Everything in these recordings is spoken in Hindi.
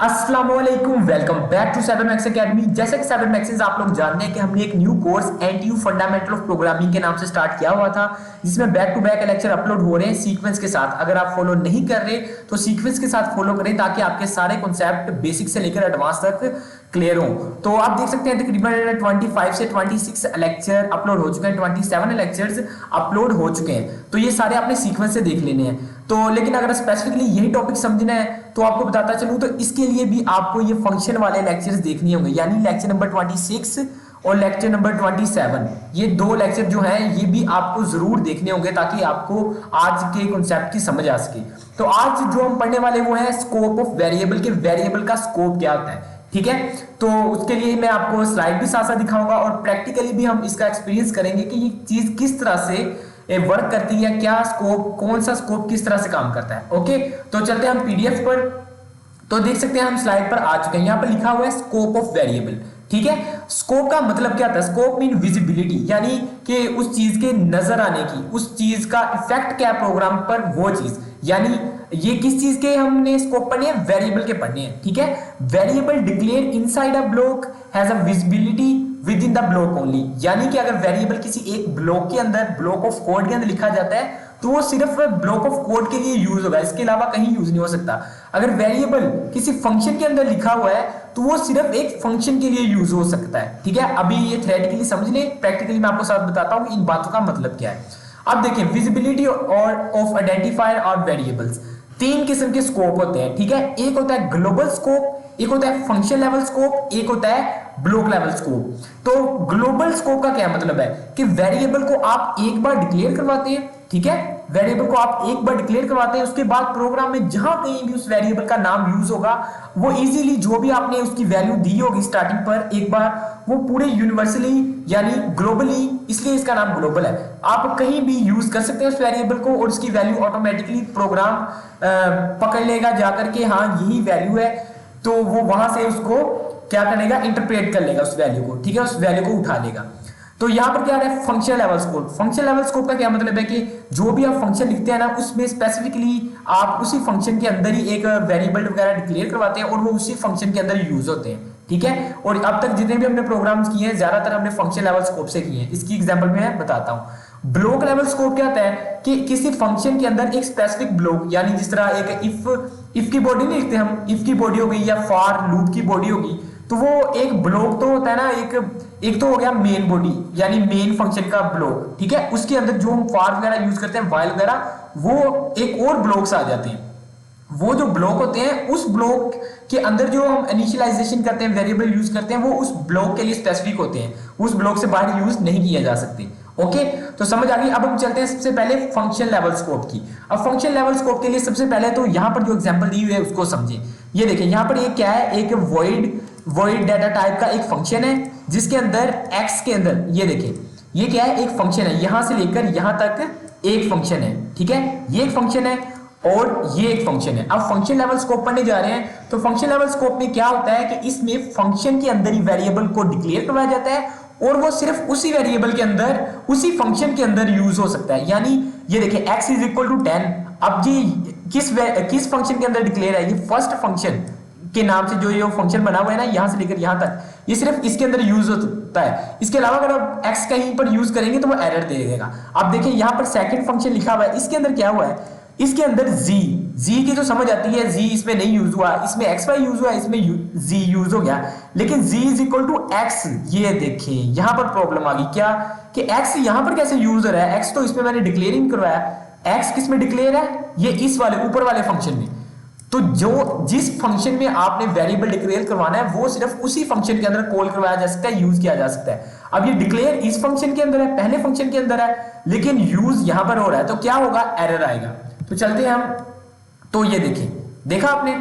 अस्सलामुअलैकुम, वेलकम बैक टू साइबरमैक्स एकेडमी। जैसे कि साइबरमैक्स आप लोग जानते हैं कि हमने एक new course NTU fundamental of programming के नाम से स्टार्ट किया हुआ था, जिसमें back to back lecture upload हो रहे हैं सीक्वेंस के साथ। अगर आप फॉलो नहीं कर रहे तो सीक्वेंस के साथ फॉलो करें ताकि आपके सारे कॉन्सेप्ट बेसिक से लेकर एडवांस तक क्लियर हो। तो आप देख सकते हैं तकरीबन 25 से 26 लेक्चर अपलोड हो चुके हैं, 27 लेक्चर्स अपलोड हो चुके हैं। तो ये सारे आपने सीक्वेंस से देख लेने हैं। तो लेकिन अगर स्पेसिफिकली यही टॉपिक समझना है तो आपको बताता चलूं तो इसके लिए भी आपको ये फंक्शन वाले लेक्चर्स देखने होंगे, यानी लेक्चर नंबर 26 और लेक्चर नंबर 27। ये दो लेक्चर जो हैं ये भी आपको जरूर देखने होंगे ताकि आपको आज के कॉन्सेप्ट की समझ आ सके। तो आज जो हम पढ़ने वाले वो है स्कोप ऑफ वेरिएबल के वेरिएबल का स्कोप क्या होता है, ठीक है। तो उसके लिए मैं आपको स्लाइड भी साथ साथ दिखाऊंगा और प्रैक्टिकली भी हम इसका एक्सपीरियंस करेंगे कि ये चीज किस तरह से वर्क करती है, क्या स्कोप, कौन सा स्कोप किस तरह से काम करता है। ओके, तो चलते हैं हम पीडीएफ पर। तो देख सकते हैं हम स्लाइड पर आ चुके हैं। यहां पर लिखा हुआ है स्कोप ऑफ वेरिएबल, ठीक है। स्कोप का मतलब क्या था? स्कोप मीन विजिबिलिटी, यानी कि उस चीज के नजर आने की, उस चीज का इफेक्ट क्या प्रोग्राम पर, वो चीज। यानी ये किस चीज के हमने स्कोप पढ़ने हैं? वेरिएबल के पढ़ने हैं, ठीक है। Variable declare inside a block has a visibility with in the block only, यानी कि अगर वेरिएबल किसी एक ब्लॉक के अंदर, ब्लॉक ऑफ कोड के अंदर लिखा जाता है तो वो सिर्फ ब्लॉक ऑफ कोड के लिए यूज होगा, इसके अलावा कहीं यूज नहीं हो सकता। अगर वेरिएबल किसी फंक्शन के अंदर लिखा हुआ है तो वो सिर्फ एक फंक्शन के लिए यूज हो सकता है, ठीक है। अभी ये थ्योरेटिकली समझ लें, प्रैक्टिकली मैं आपको साथ बताता हूं इन बातों का मतलब क्या है। अब देखिए, विजिबिलिटी और ऑफ आइडेंटिफायर और वेरिएबल्स, तीन किस्म के स्कोप होते हैं, ठीक है। एक होता है ग्लोबल स्कोप, एक होता है फंक्शन लेवल स्कोप, एक होता है ब्लॉक लेवल स्कोप। तो ग्लोबल स्कोप का क्या मतलब है कि वेरिएबल को आप एक बार डिक्लेयर करवाते हैं, ठीक है। वेरिएबल को आप एक बार डिक्लेयर करवाते हैं, उसके बाद प्रोग्राम में जहां कहीं भी उस वेरिएबल का नाम यूज होगा वो इजीली जो भी आपने उसकी वैल्यू दी होगी स्टार्टिंग पर एक बार, वो पूरे यूनिवर्सली यानी ग्लोबली, इसलिए इसका नाम ग्लोबल है। आप कहीं भी यूज कर सकते हैं उस वेरिएबल को और उसकी वैल्यू ऑटोमेटिकली प्रोग्राम पकड़ लेगा जाकर के, हाँ यही वैल्यू है। तो वो वहां से उसको क्या करेगा? इंटरप्रेट कर लेगा उस वैल्यू को, ठीक है, उस वैल्यू को उठा लेगा। तो यहां पर क्या है? Function level scope. Function level scope का क्या मतलब है कि जो भी आप फंक्शन लिखते हैं ना, उसमें स्पेसिफिकली आप उसी फंक्शन के अंदर ही एक वेरिएबल वगैरह डिक्लेयर करवाते हैं और वो उसी फंक्शन के अंदर यूज होते हैं, ठीक है। और अब तक जितने भी हमने प्रोग्राम्स किए हैं ज्यादातर हमने फंक्शन लेवल स्कोप से किए हैं। इसकी एग्जांपल मैं बताता हूं। ब्लॉक लेवल स्कोप क्या होता है कि किसी फंक्शन के अंदर एक स्पेसिफिक ब्लॉक, यानी जिस तरह एक इफ की बॉडी नहीं लिखते हम, इफ की बॉडी हो गई या फॉर लूप की बॉडी होगी, तो वो एक ब्लॉक तो होता है ना, एक तो हो गया मेन बॉडी यानी मेन फंक्शन का ब्लॉक, ठीक है। उसके अंदर जो हम फॉर वगैरह यूज करते हैं, व्हाइल वगैरह, वो एक और ब्लॉक्स आ जाते हैं। वो जो ब्लॉक होते हैं उस ब्लॉक के अंदर जो हम इनिशियलाइजेशन करते हैं, वेरिएबल यूज करते हैं, वो उस ब्लॉक के लिए स्पेसिफिक होते हैं, उस ब्लॉक से बाहर यूज नहीं किए जा सकते। ओके, तो समझ आ गई। अब हम चलते हैं सबसे पहले फंक्शन लेवल स्कोप की। अब फंक्शन लेवल स्कोप के लिए सबसे पहले तो यहां पर जो एग्जांपल दी हुई है उसको समझें। ये देखिए यहां पर ये क्या है? एक वॉइड डाटा टाइप का एक फंक्शन है जिसके अंदर एक्स के अंदर, ये देखिए ये क्या है? एक फंक्शन है, यहां से लेकर यहां तक एक फंक्शन है, ठीक है। ये एक फंक्शन है और ये एक फंक्शन है। अब फंक्शन लेवल स्कोप पढ़ने जा रहे हैं तो फंक्शन लेवल स्कोप में क्या होता है कि इसमें फंक्शन के अंदर ही वेरिएबल को डिक्लेयर करवाया जाता है और वो सिर्फ उसी वेरिएबल के अंदर, उसी फंक्शन के अंदर यूज हो सकता है। यानी ये देखिए x इज इक्वल टू 10। अब ये किस फंक्शन के अंदर डिक्लेयर है? ये फर्स्ट फंक्शन के नाम से जो ये फंक्शन बना हुआ है ना, यहां से लेकर यहां तक, ये सिर्फ इसके अंदर यूज होता है। इसके अलावा अगर आप x कहीं पर यूज करेंगे तो वो एरर दे देगा। अब देखिए यहां पर सेकंड फंक्शन लिखा हुआ है, इसके अंदर क्या हुआ है? इसके अंदर z की जो समझ आती है, z इसमें नहीं यूज हुआ, इसमें xy यूज हुआ, इसमें z यूज हो गया, लेकिन z is equal to x। ये देखिए यहां पर प्रॉब्लम आ गई क्या कि x यहां पर कैसे यूज हो रहा है? x तो इसमें मैंने डिक्लेयरिंग करवाया, x किस में डिक्लेयर है? ये इस वाले ऊपर वाले फंक्शन में। तो जो जिस फंक्शन में आपने वेरिएबल डिक्लेयर करवाना है वो सिर्फ उसी फंक्शन के अंदर कॉल करवाया जा सकता है, यूज किया जा सकता है। अब ये डिक्लेयर इस फंक्शन के अंदर है, पहले फंक्शन के अंदर है, लेकिन यूज यहां पर हो रहा है, तो क्या होगा? एरर आएगा। तो चलते हैं हम, तो ये देखिए, देखा आपने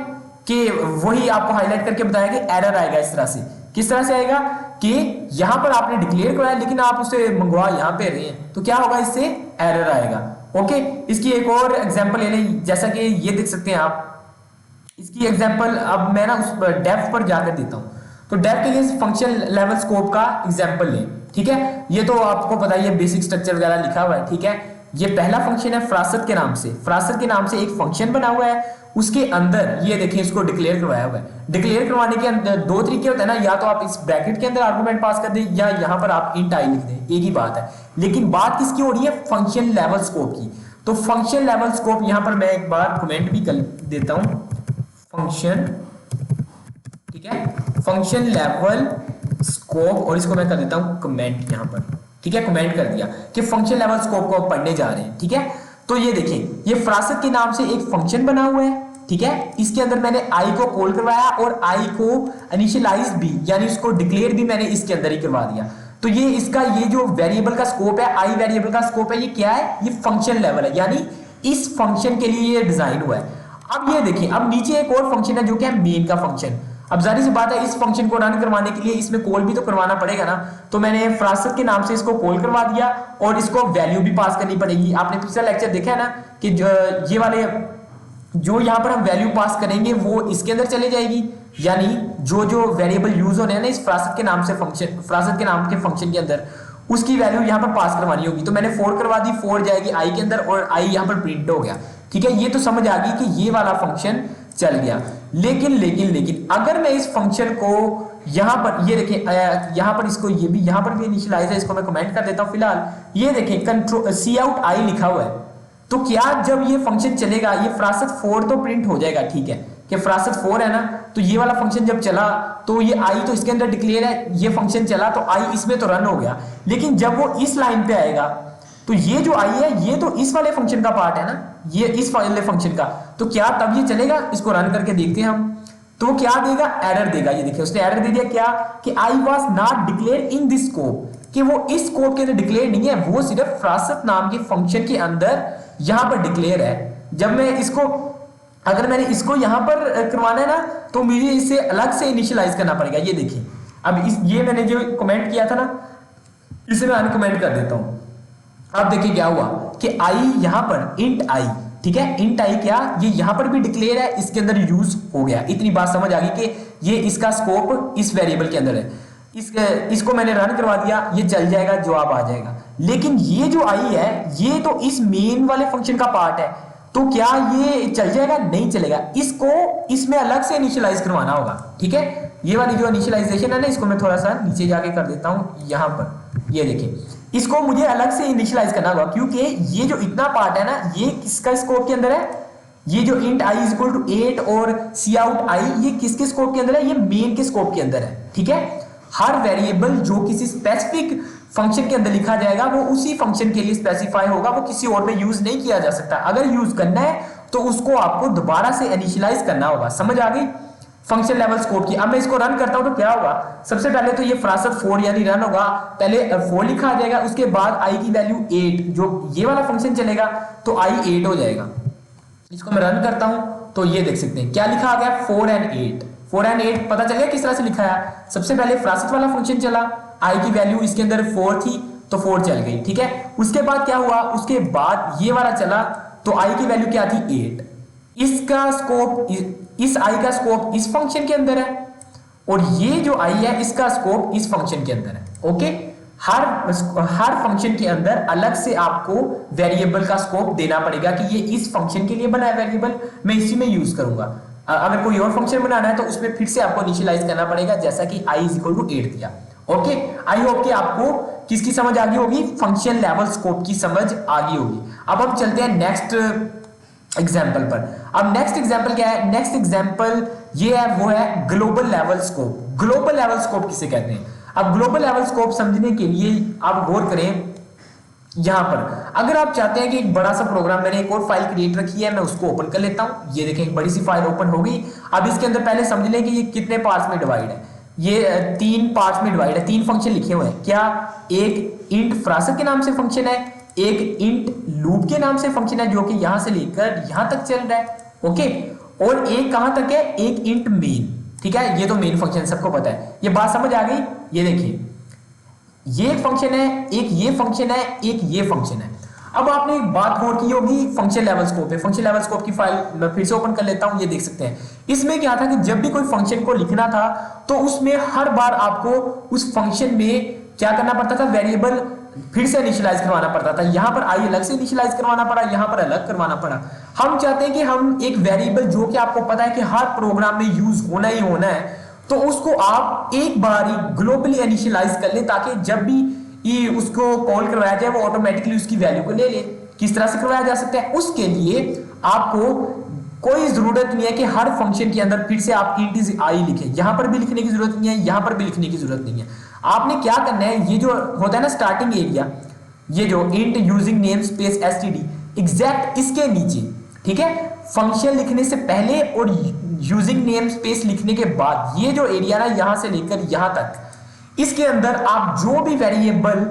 कि वही आपको हाईलाइट करके बताया कि एरर आएगा इस तरह से। किस तरह से आएगा कि यहां पर आपने डिक्लेयर करवाया लेकिन आप उसे मंगवा यहां पे रहे हैं, तो क्या होगा? इससे एरर आएगा। ओके, इसकी एक और एग्जांपल ले लें, जैसा कि ये देख सकते हैं आप। इसकी एग्जांपल अब मैं ना उस डेफ पर जाकर देता हूं। तो डेफ के लिए फंक्शन लेवल स्कोप का एग्जांपल लें, ठीक है। ये तो आपको पता ही है, बेसिक स्ट्रक्चर वगैरह लिखा हुआ है, ठीक है। ये पहला फंक्शन है फरासत के नाम से, फरासत के नाम से एक फंक्शन बना हुआ है, उसके अंदर ये देखिए इसको डिक्लेयर करवाया हुआ है। डिक्लेयर करवाने के अंदर दो तरीके होते हैं ना, या तो आप इस ब्रैकेट के अंदर आर्गुमेंट पास कर दें या यहां पर आप इंट आई लिख दें, एक ही बात है। लेकिन बात किसकी हो रही है, फंक्शन लेवल स्कोप की। तो फंक्शन लेवल स्कोप यहां पर मैं एक बार कमेंट भी कर देता हूं, फंक्शन, ठीक है, फंक्शन लेवल स्कोप, और इसको मैं कर देता हूं कमेंट यहां पर, ठीक है, कमेंट कर दिया कि फंक्शन लेवल स्कोप को पढ़ने जा रहे हैं, ठीक है। तो ये देखिए ये फरासत के नाम से एक फंक्शन बना हुआ है, ठीक है, इसके अंदर मैंने आई को कॉल करवाया और आई को इनिशियलाइज भी यानी उसको डिक्लेयर भी मैंने इसके अंदर ही करवा दिया। तो ये इसका ये जो वेरिएबल का स्कोप है, आई वेरिएबल का स्कोप है, ये क्या है, ये फंक्शन लेवल है, यानी इस फंक्शन के लिए ये डिजाइन हुआ है। अब ये देखिए अब नीचे एक और फंक्शन है जो कि है मेन का फंक्शन। अब जाहिर सी बात है इस फंक्शन को रन करवाने के लिए इसमें कॉल भी तो करवाना पड़ेगा ना, तो मैंने फरासत के नाम से इसको कॉल करवा दिया और इसको वैल्यू भी पास करनी पड़ेगी। आपने पिछला लेक्चर देखा है ना कि ये वाले जो यहाँ पर हम वैल्यू पास करेंगे वो इसके अंदर चले जाएगी, यानी जो जो वेरिएबल यूज होने हैं ना इस फरासत के नाम से फंक्शन, फरासत के नाम के फंक्शन के अंदर, उसकी वैल्यू यहाँ पर पास करवानी होगी। तो मैंने 4 करवा दी, 4 जाएगी आई के अंदर और आई यहाँ पर प्रिंट हो गया, ठीक है। ये तो समझ आ गई कि ये वाला फंक्शन चल गया। लेकिन अगर मैं इस फंक्शन को यहां पर ये देखें, यहां पर इसको ये भी यहां पर भी इनिशियलाइज है, इसको मैं कमेंट कर देता हूं फिलहाल। ये देखें कंट्रोल सी आउट आई लिखा हुआ है, तो क्या जब ये फंक्शन चलेगा ये फरासत 4 तो प्रिंट हो जाएगा, ठीक है, कि फरासत 4 है ना, तो ये वाला फंक्शन जब चला तो ये आई तो इसके अंदर डिक्लेयर है, ये फंक्शन चला तो आई इसमें तो रन हो गया। लेकिन जब वो इस लाइन पे आएगा तो ये जो आई है ये तो इस वाले फंक्शन का पार्ट है ना, ये इस वाले फंक्शन का, तो क्या तब ये चलेगा। इसको रन करके देखते हैं हम, तो क्या देगा, एरर देगा। ये देखिए उसने एरर दे दिया क्या, कि I was not declare in this scope, कि वो इस स्कोप के अंदर डिक्लेयर नहीं है, वो सिर्फ फरासत नाम के फंक्शन के अंदर यहां पर डिक्लेयर है। जब मैं इसको अगर मैंने इसको यहां पर करवाना है ना तो मुझे इसे अलग से इनिशियलाइज करना पड़ेगा। ये देखिए अब ये मैंने जो कमेंट किया था ना इसे मैं अनकमेंट कर देता हूं। अब देखिए क्या हुआ कि आई यहां पर इंट आई, ठीक है, इंट आई क्या ये यहां पर भी डिक्लेयर है, इसके अंदर यूज हो गया। इतनी बात समझ आ गई कि ये इसका स्कोप इस वेरिएबल के अंदर है। इसको मैंने रन करवा दिया, ये चल जाएगा, जवाब आ जाएगा। लेकिन ये जो आई है ये तो इस मेन वाले फंक्शन का पार्ट है, तो क्या ये चल जाएगा, नहीं चलेगा। इसको इसमें अलग से इनिशियलाइज करवाना होगा, ठीक है। ये वाली जो इनिशियलाइजेशन है ना इसको मैं थोड़ा सा नीचे जाके कर देता हूं, यहां पर ये देखिए इसको मुझे अलग से इनिशियलाइज करना होगा, क्योंकि ये जो इतना पार्ट है ना ये किसका स्कोप के अंदर है, ये जो int I is equal to 8 और सी आउट आई ये किसके स्कोप के अंदर है, ये मेन के स्कोप के अंदर है, ठीक है। हर वेरिएबल जो किसी स्पेसिफिक फंक्शन के अंदर लिखा जाएगा वो उसी फंक्शन के लिए स्पेसिफाई होगा, वो किसी और में यूज नहीं किया जा सकता। अगर यूज करना है तो उसको आपको दोबारा से इनिशियलाइज करना होगा। समझ आ गई फंक्शन लेवल स्कोप की। अब मैं इसको रन करता हूं तो क्या होगा, सबसे पहले तो ये फरासत 4 यानी रन होगा, पहले 4 लिखा आ जाएगा, उसके बाद आई की वैल्यू 8, जो ये वाला फंक्शन चलेगा तो आई 8 हो जाएगा। इसको मैं रन करता हूं तो ये देख सकते हैं क्या लिखा आ गया, 4 and 8। 4 and 8 पता चल गया किस तरह से लिखा है। सबसे पहले फरासत वाला फंक्शन चला, आई की वैल्यू इसके अंदर 4 थी तो 4 चल गई, ठीक है। उसके बाद क्या हुआ, उसके बाद ये वाला चला तो आई की वैल्यू क्या थी, 8। इसका स्कोप इस आई का स्कोप इस फंक्शन के अंदर है और ये जो आई है इसका स्कोप इस फंक्शन के अंदर है, ओके। हर फंक्शन के अंदर अलग से आपको वेरिएबल का स्कोप देना पड़ेगा कि ये इस फंक्शन के लिए बना है वेरिएबल, मैं इसी में यूज करूंगा। अगर कोई और फंक्शन बनाना है तो उसमें फिर से आपको इनिशियलाइज करना पड़ेगा, जैसा कि i इज इक्वल टू 8 दिया, ओके। आई होप कि आपको किसकी समझ आ गई होगी, फंक्शन लेवल स्कोप की समझ आ गई होगी। अब हम चलते हैं नेक्स्ट एग्जाम्पल पर। अब नेक्स्ट एग्जाम्पल क्या है, नेक्स्ट एग्जाम्पल ये है, वो है global level scope. Global level scope किसे कहते हैं। अब ग्लोबल लेवल स्कोप समझने के लिए आप गौर करें, यहां पर अगर आप चाहते हैं कि एक बड़ा सा प्रोग्राम, मैंने एक और फाइल क्रिएट रखी है, मैं उसको ओपन कर लेता हूं। ये देखें एक बड़ी सी फाइल ओपन हो गई। अब इसके अंदर पहले समझ लें कि ये कितने पार्ट्स में डिवाइड है। ये 3 पार्ट्स में डिवाइड है, 3 फंक्शन लिखे हुए हैं। क्या, एक इंट फरासत के नाम से फंक्शन है, एक इंट लूप के नाम से फंक्शन है जो कि यहां से लेकर यहां तक चल रहा है, ओके। और एक कहां तक है, एक इंट मेन, ठीक है। ये तो मेन फंक्शन सबको पता है, ये बात समझ आ गई। ये देखिए ये एक फंक्शन है, एक ये फंक्शन है, एक ये फंक्शन है। अब आपने एक बात गौर की होगी, फंक्शन लेवल स्कोप है। फंक्शन लेवल स्कोप की फाइल मैं फिर से ओपन कर लेता हूं, ये देख सकते हैं। इसमें क्या था कि जब भी कोई फंक्शन को लिखना था तो उसमें हर बार आपको उस फंक्शन में क्या करना पड़ता था, वेरिएबल फिर से इनिशियलाइज करवाना पड़ता था। यहाँ पर आई अलग से इनिशियलाइज करवाना पड़ा, यहाँ पर अलग करवाना पड़ा। हम चाहते हैं कि हम एक वेरिएबल जो कि आपको पता है कि हर प्रोग्राम में यूज होना ही होना है, तो उसको आप एक बार ही ग्लोबली इनिशियलाइज कर लें, ताकि जब भी ये उसको कॉल करवाया जाए वो ऑटोमेटिकली उसकी वैल्यू को ले ले। किस तरह से करवाया जा सकता है, उसके लिए आपको कोई जरूरत नहीं है कि हर फंक्शन के अंदर फिर से आप int is i लिखें। यहां पर भी लिखने की जरूरत नहीं है, यहां पर भी लिखने की जरूरत नहीं है। आपने क्या करना है, ये जो होता है ना स्टार्टिंग एरिया, ये जो int using name space std, exact इसके नीचे, ठीक है, फंक्शन लिखने से पहले और यूजिंग नेम स्पेस लिखने के बाद ये जो एरिया ना यहां से लेकर यहां तक, इसके अंदर आप जो भी वेरिएबल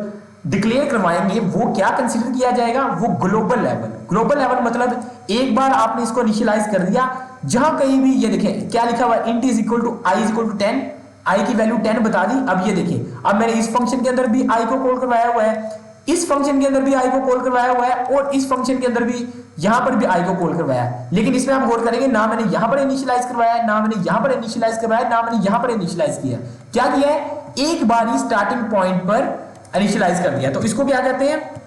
डिक्लेयर करवाएंगे वो क्या कंसीडर किया जाएगा, वो ग्लोबल लेवल। ग्लोबल लेवल मतलब एक बार आपने इसको इनिशियलाइज कर दिया, जहां कहीं भी ये देखें क्या लिखा हुआ है, int is equal to i is equal to 10, i की वैल्यू 10 बता दी। अब ये देखिए, अब मैंने इस फंक्शन के अंदर भी i को कॉल करवाया हुआ है, इस फंक्शन के अंदर भी i को कॉल करवाया हुआ है, और इस फंक्शन के अंदर भी यहां पर भी i को कॉल करवाया है। लेकिन इसमें आप गौर करेंगे, ना मैंने यहां पर इनिशियलाइज करवाया है, ना मैंने यहां पर इनिशियलाइज करवाया है, ना मैंने यहां पर इनिशियलाइज किया। क्या किया है, एक बार ही स्टार्टिंग पॉइंट पर इनिशियलाइज कर दिया। तो इसको क्या कहते हैं,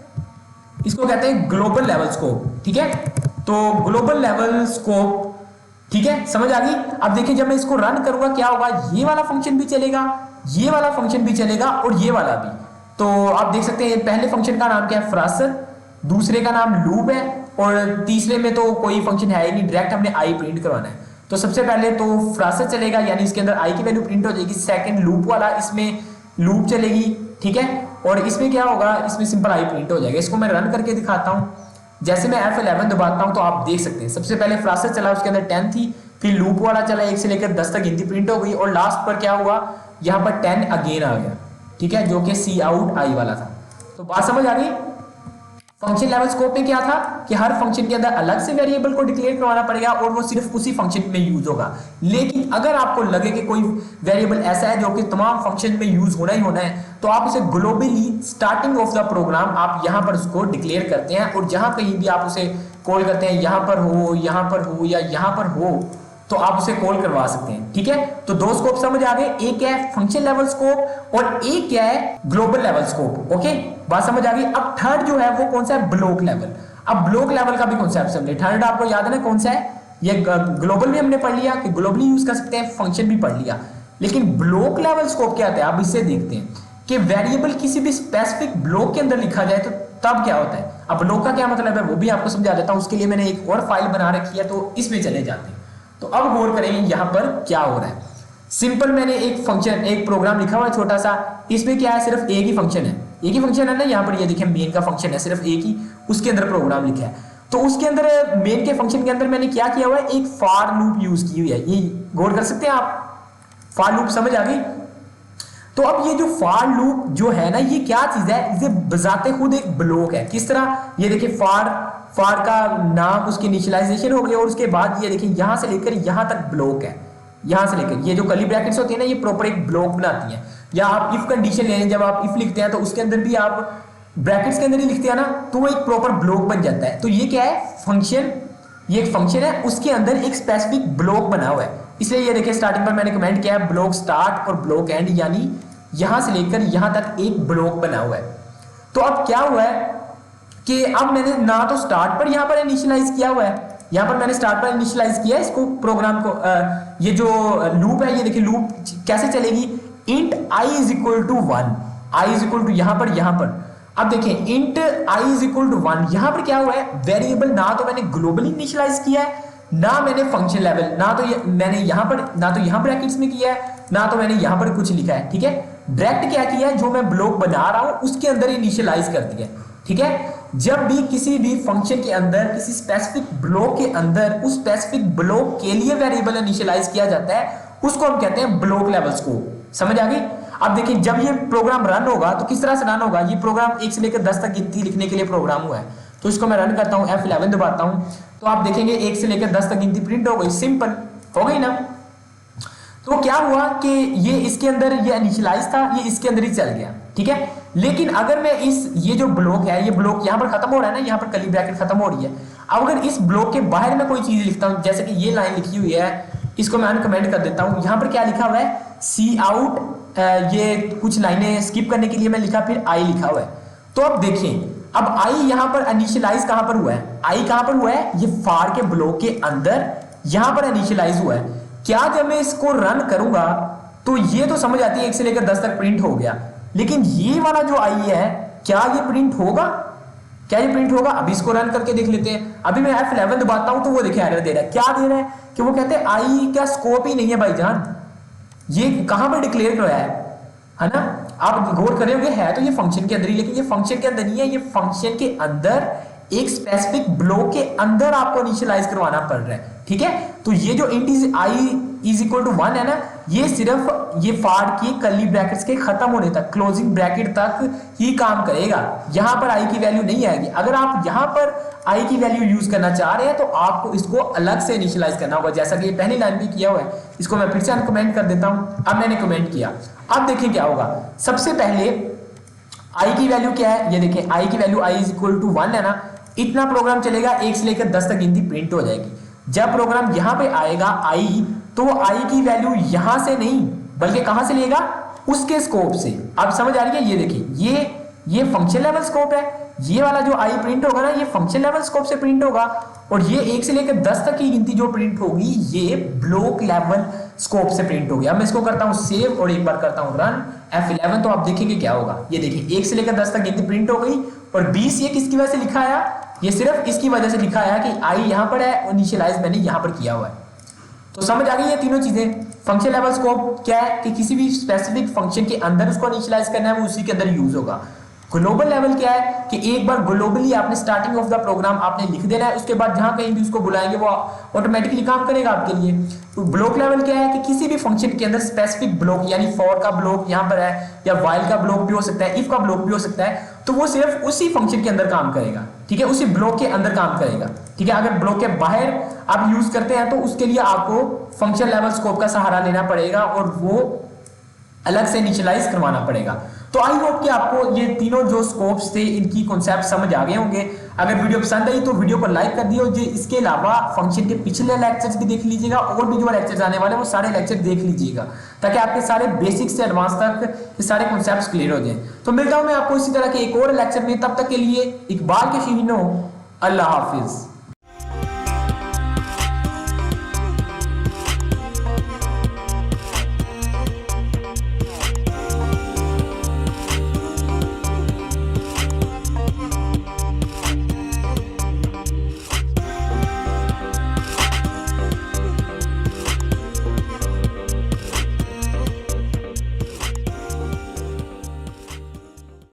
इसको कहते हैं ग्लोबल लेवल स्कोप, ठीक है। तो ग्लोबल लेवल स्कोप, ठीक है, समझ आ गई। अब देखिए जब मैं इसको रन करूंगा क्या होगा, ये वाला फंक्शन भी चलेगा, ये वाला फंक्शन भी चलेगा, और ये वाला भी। तो आप देख सकते हैं पहले फंक्शन का नाम क्या है, फ्रासर, दूसरे का नाम लूप है, और तीसरे में तो कोई फंक्शन है ही नहीं, डायरेक्ट हमने आई प्रिंट करवाना है। तो सबसे पहले तो फ्रासर चलेगा, यानी इसके अंदर आई की वैल्यू प्रिंट हो जाएगी। सेकंड लूप वाला, इसमें लूप चलेगी, ठीक है, और इसमें क्या होगा, इसमें सिंपल आई प्रिंट हो जाएगा। इसको मैं रन करके दिखाता हूं। जैसे मैं F11 दबाता हूं तो आप देख सकते हैं सबसे पहले फ्रासर चला, उसके अंदर 10 थी, फिर लूप वाला चला 1 से लेकर 10 तक गिनती प्रिंट हो गई, और लास्ट पर क्या हुआ, यहां पर 10 अगेन आ गया, ठीक है, जो कि सी आउट आई वाला था। तो बात समझ आ गई। फंक्शन लेवल स्कोप में क्या था कि हर फंक्शन के अंदर अलग से वेरिएबल को डिक्लेयर करवाना पड़ेगा, और वो सिर्फ उसी फंक्शन में यूज होगा। लेकिन अगर आपको लगे कि कोई वेरिएबल ऐसा है जो कि तमाम फंक्शन में यूज होना ही होना है, तो आप उसे globally starting of the program आप यहां पर उसको डिक्लेयर करते हैं, और जहां कहीं भी आप उसे कॉल करते हैं, यहां पर हो, यहां पर हो, या यहां पर हो, तो आप उसे कॉल करवा सकते हैं, ठीक है। तो दो स्कोप समझ आ गए, एक क्या है फंक्शन लेवल स्कोप, और एक क्या है ग्लोबल लेवल स्कोप। ओके, बात समझ आ गई। अब थर्ड जो है वो कौन सा है, ब्लॉक लेवल। अब ब्लॉक लेवल का भी कॉन्सेप्ट समझे। थर्ड आपको याद है ना कौन सा है, ये ग्लोबल भी हमने पढ़ लिया कि ग्लोबली यूज कर सकते हैं, फंक्शन भी पढ़ लिया। लेकिन ब्लॉक लेवल स्कोप क्या होता है, आप इससे देखते हैं कि वेरिएबल किसी भी स्पेसिफिक ब्लॉक के अंदर लिखा जाए तो तब क्या होता है। अब ब्लॉक का क्या मतलब है वो भी आपको समझा देता हूं। उसके लिए मैंने एक और फाइल बना रखी है, तो इसमें चले जाते हैं। तो अब गौर करेंगे यहां पर क्या हो रहा है। सिंपल मैंने एक फंक्शन, एक प्रोग्राम लिखा हुआ है छोटा सा, इसमें क्या है, सिर्फ एक ही फंक्शन है, एक ही फंक्शन है ना। यहाँ पर ये देखिए मेन का फंक्शन है, सिर्फ एक ही, उसके अंदर प्रोग्राम लिखा है। तो उसके अंदर मेन के फंक्शन के अंदर मैंने क्या किया हुआ है, एक फॉर लूप यूज की हुई है। ये गौर कर सकते हैं आप, फॉर लूप समझ आ गई। तो अब ये जो फॉर लूप जो है ना, ये क्या चीज है, ये बजाते खुद एक ब्लॉक है। किस तरह, ये देखिए फॉर का नाम, उसकी इनिशियलाइजेशन हो गई, और उसके बाद ये देखिए यहां से लेकर यहां तक ब्लॉक है। यहां से लेकर ये जो कर्ली ब्रैकेट्स होती है ना, ये प्रॉपर एक ब्लॉक बनाती है। या आप इफ कंडीशन ले लें, जब आप इफ लिखते हैं तो उसके अंदर भी आप ब्रैकेट्स के अंदर ही लिखते हैं ना, तो वो एक प्रॉपर ब्लॉक बन जाता है। तो ये क्या है, फंक्शन, ये एक फंक्शन है, उसके अंदर एक स्पेसिफिक ब्लॉक बना हुआ है। इसलिए ये देखिए स्टार्टिंग पर मैंने कमेंट किया है ब्लॉक स्टार्ट और ब्लॉक एंड, यानी यहां से लेकर यहां तक एक ब्लॉक बना हुआ है। तो अब क्या हुआ है कि अब मैंने ना तो स्टार्ट पर यहां पर इनिशियलाइज किया हुआ है, यहां पर मैंने स्टार्ट पर इनिशियलाइज किया है इसको, प्रोग्राम को। ये जो लूप है, ये देखिए लूप कैसे चलेगी, int i is equal to 1, i is equal to यहां पर। अब देखें int i is equal to 1, यहां पर क्या हुआ है, वेरिएबल ना तो मैंने ग्लोबली इनिशियलाइज किया है, ना मैंने फंक्शन लेवल, ना तो मैंने यहां पर, ना तो यहां ब्रैकेट्स में किया है, ना तो मैंने यहां पर कुछ लिखा है, ठीक है। डायरेक्ट क्या किया है, जो मैं ब्लॉक बना रहा हूं उसके अंदर इनिशियलाइज कर दिया, ठीक है। जब भी किसी भी फंक्शन के अंदर, किसी स्पेसिफिक ब्लॉक के अंदर, उस स्पेसिफिक ब्लॉक के लिए वेरिएबल इनिशियलाइज किया जाता है, उसको हम कहते हैं ब्लॉक लेवल्स को। समझ आ गई। अब देखिए जब ये प्रोग्राम रन होगा तो किस तरह से रन होगा, ये प्रोग्राम 1 से लेकर 10 तक गिनती लिखने के लिए प्रोग्राम हुआ है। तो इसको मैं रन करता हूं, F11 दबाता हूं, तो आप देखेंगे 1 से लेकर 10 तक गिनती प्रिंट हो गई, सिंपल हो गई ना। तो क्या हुआ कि ये इसके अंदर ये इनिशियलाइज था, ये इसके अंदर ही चल गया, ठीक है। लेकिन अगर मैं ये जो ब्लॉक है, ये ब्लॉक यहां पर खत्म हो रहा है ना, यहां पर कर्ली ब्रैकेट खत्म हो रही है। अब अगर इस ब्लॉक के बाहर मैं कोई चीज लिखता हूं, जैसे कि ये लाइन लिखी हुई है, इसको मैं अनकमेंट कर देता हूं। यहां पर क्या लिखा हुआ है, सी आउट, ये कुछ लाइनें स्किप करने के लिए मैं लिखा, फिर आई लिखा हुआ है। तो अब देखें, अब आई यहां पर इनिशियलाइज कहां पर हुआ है, आई कहां पर हुआ है, ये फार के ब्लॉक के अंदर यहां पर इनिशियलाइज हुआ है। क्या जब मैं इसको रन करूंगा तो ये तो समझ आती है 1 से लेकर 10 तक प्रिंट हो गया, लेकिन ये वाला जो आई है क्या ये प्रिंट होगा, क्या ये प्रिंट होगा? अभी इसको रन करके देख लेते हैं। अभी मैं F11 दबाता हूं तो वो देखिए एरर दे रहा है। क्या दे रहा है कि वो कहते हैं आई क्या स्कोप ही नहीं है भाईजान, ये कहां पर डिक्लेयर कराया है ना? आप गौर करेंगे है तो ये फंक्शन के अंदर ही, लेकिन ये फंक्शन के अंदर नहीं है, ये फंक्शन के अंदर एक स्पेसिफिक ब्लॉक के अंदर आपको इनिशियलाइज करवाना पड़ रहा है, ठीक है? तो ये जो int is I is equal to 1 है ना, ये सिर्फ ये फार की कर्ली ब्रैकेट्स के खत्म होने तक, क्लोजिंग ब्रैकेट तक ही काम करेगा। यहां पर आई की वैल्यू नहीं आएगी। अगर आप यहां पर आई की वैल्यू यूज करना चाह रहे हैं तो आपको इसको अलग से इनिशियलाइज करना होगा, जैसा कि ये पहली लाइन भी किया हुआ है। इसको मैं फिर से अनकमेंट कर देता हूं। अब मैंने कमेंट किया, अब देखिए क्या होगा। सबसे पहले आई की वैल्यू क्या है, ये देखें, आई की value I is equal to 1 है ना, इतना प्रोग्राम चलेगा 1 से लेकर 10 तक गिनती प्रिंट हो जाएगी। जब प्रोग्राम यहां पे आएगा आई, तो आई की वैल्यू यहां से नहीं बल्कि कहां से लेगा, उसके स्कोप से। अब समझ आ रही है? ये देखिए, ये फंक्शन लेवल स्कोप है, ये वाला जो आई प्रिंट होगा ना ये फंक्शन लेवल स्कोप से प्रिंट होगा, और ये 1 से लेकर 10 तक की गिनती जो प्रिंट होगी ये ब्लॉक लेवल स्कोप से प्रिंट होगी। अब मैं इसको करता हूं सेव और एक बार करता हूं रन F11, तो आप देखेंगे क्या होगा। ये देखिए 1 से लेकर 10 तक गिनती प्रिंट हो गई, और 20 ये किसकी वजह से लिखा है, ये सिर्फ इसकी वजह से लिखा है कि आई यहां पर है, इनिशियलाइज मैंने यहां पर किया हुआ है। तो समझ आ गई ये तीनों चीजें। फंक्शन लेवल स्कोप क्या है कि किसी भी स्पेसिफिक फंक्शन के अंदर उसको इनिशियलाइज करना है, वो उसी के अंदर यूज होगा। ग्लोबल लेवल क्या है कि एक बार ग्लोबली आपने स्टार्टिंग ऑफ द प्रोग्राम आपने लिख देना है, उसके बाद जहां कहीं भी उसको बुलाएंगे वो ऑटोमेटिकली काम करेगा आपके लिए। तो ब्लॉक लेवल क्या है कि किसी भी फंक्शन के अंदर स्पेसिफिक ब्लॉक, यानी फॉर का ब्लॉक यहां पर है, या व्हाइल का ब्लॉक भी हो सकता है, इफ का ब्लॉक भी हो सकता है, तो वो सिर्फ उसी फंक्शन के अंदर काम करेगा, ठीक है, उसी ब्लॉक के अंदर काम करेगा, ठीक है। अगर ब्लॉक के बाहर आप यूज करते हैं तो उसके लिए आपको फंक्शन लेवल स्कोप का सहारा लेना पड़ेगा और वो अलग से इनिशियलाइज करवाना पड़ेगा। तो आई होप कि आपको ये तीनों जो स्कोप्स थे इनकी कॉन्सेप्ट समझ आ गए होंगे। अगर वीडियो पसंद आई तो वीडियो को लाइक कर दियो। इसके अलावा फंक्शन के पिछले लेक्चर्स भी देख लीजिएगा, और भी जो लेक्चर्स आने वाले वो सारे लेक्चर देख लीजिएगा, ताकि आपके सारे बेसिक से एडवांस तक ये सारे कॉन्सेप्ट्स क्लियर हो जाए। तो मिलता हूं मैं आपको इसी तरह के एक और लेक्चर में, तब तक के लिए इकबाल के शीनो, अल्लाह हाफिज।